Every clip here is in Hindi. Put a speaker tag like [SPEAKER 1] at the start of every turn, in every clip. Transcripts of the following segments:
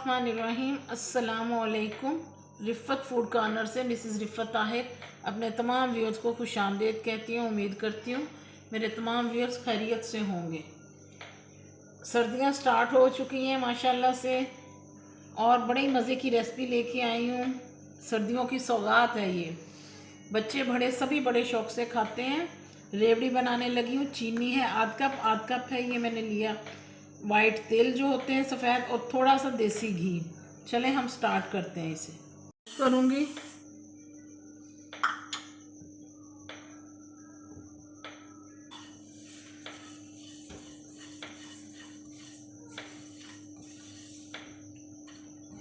[SPEAKER 1] बिस्मिल्लाहिर्रहमानिर्रहीम। अस्सलामुअलैकुम। रिफ़त फूड कॉर्नर से मिसेस रिफ़त ताहिर अपने तमाम व्यूअर्स को खुशामदीद कहती हूँ। उम्मीद करती हूँ मेरे तमाम व्यूअर्स खैरियत से होंगे। सर्दियाँ स्टार्ट हो चुकी हैं माशाल्लाह से, और बड़ी मज़े की रेसिपी लेके आई हूँ। सर्दियों की सौगात है ये, बच्चे बड़े सभी बड़े शौक़ से खाते हैं। रेवड़ी बनाने लगी हूँ। चीनी है आध कप है ये मैंने लिया। वाइट तेल जो होते हैं सफ़ेद, और थोड़ा सा देसी घी। चलें हम स्टार्ट करते हैं। इसे करूँगी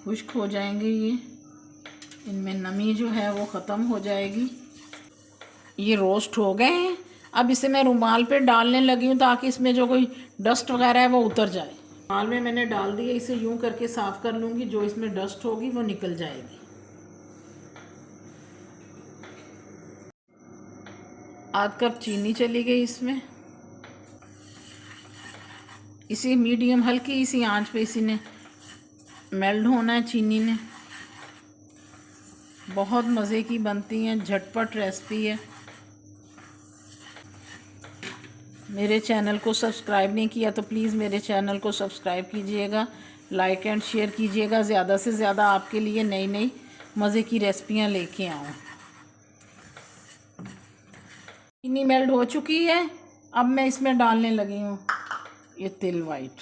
[SPEAKER 1] खुश्क हो जाएंगे ये, इनमें नमी जो है वो ख़त्म हो जाएगी। ये रोस्ट हो गए हैं। अब इसे मैं रुमाल पे डालने लगी हूँ ताकि इसमें जो कोई डस्ट वगैरह है वो उतर जाए। रुमाल में मैंने डाल दिया, इसे यूं करके साफ़ कर लूँगी, जो इसमें डस्ट होगी वो निकल जाएगी। आध कप चीनी चली गई इसमें। इसी मीडियम हल्की इसी आंच पे इसी ने मेल्ट होना है। चीनी ने बहुत मज़े की बनती हैं, झटपट रेसिपी है। मेरे चैनल को सब्सक्राइब नहीं किया तो प्लीज़ मेरे चैनल को सब्सक्राइब कीजिएगा, लाइक एंड शेयर कीजिएगा। ज़्यादा से ज़्यादा आपके लिए नई नई मज़े की रेसिपियाँ लेके आऊँ। चीनी मेल्ट हो चुकी है। अब मैं इसमें डालने लगी हूँ ये तिल वाइट।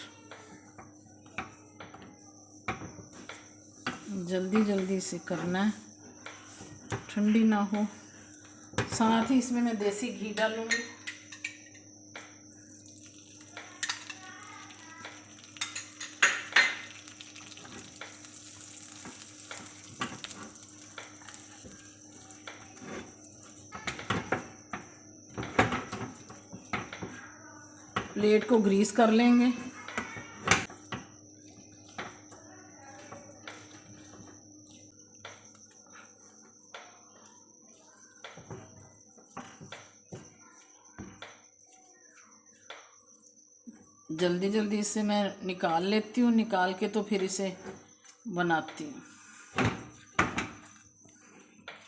[SPEAKER 1] जल्दी जल्दी से करना है, ठंडी ना हो। साथ ही इसमें मैं देसी घी डालूँगी। प्लेट को ग्रीस कर लेंगे। जल्दी जल्दी इसे मैं निकाल लेती हूँ, निकाल के तो फिर इसे बनाती हूँ।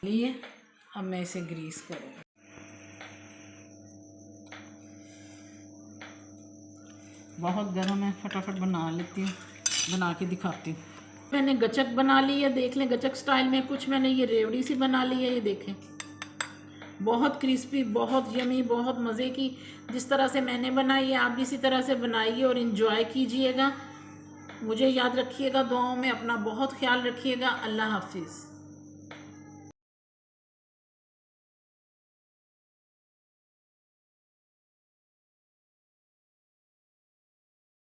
[SPEAKER 1] लिए अब मैं इसे ग्रीस करूँगी। बहुत गर्म है, फटाफट बना लेती हूँ, बना के दिखाती हूँ। मैंने गचक बना ली है, देख लें गचक स्टाइल में। कुछ मैंने ये रेवड़ी सी बना ली है, ये देखें। बहुत क्रिस्पी, बहुत यमी, बहुत मज़े की। जिस तरह से मैंने बनाई है आप भी इसी तरह से बनाइए और इन्जॉय कीजिएगा। मुझे याद रखिएगा, दुआओं में अपना बहुत ख्याल रखिएगा। अल्लाह हाफिज़।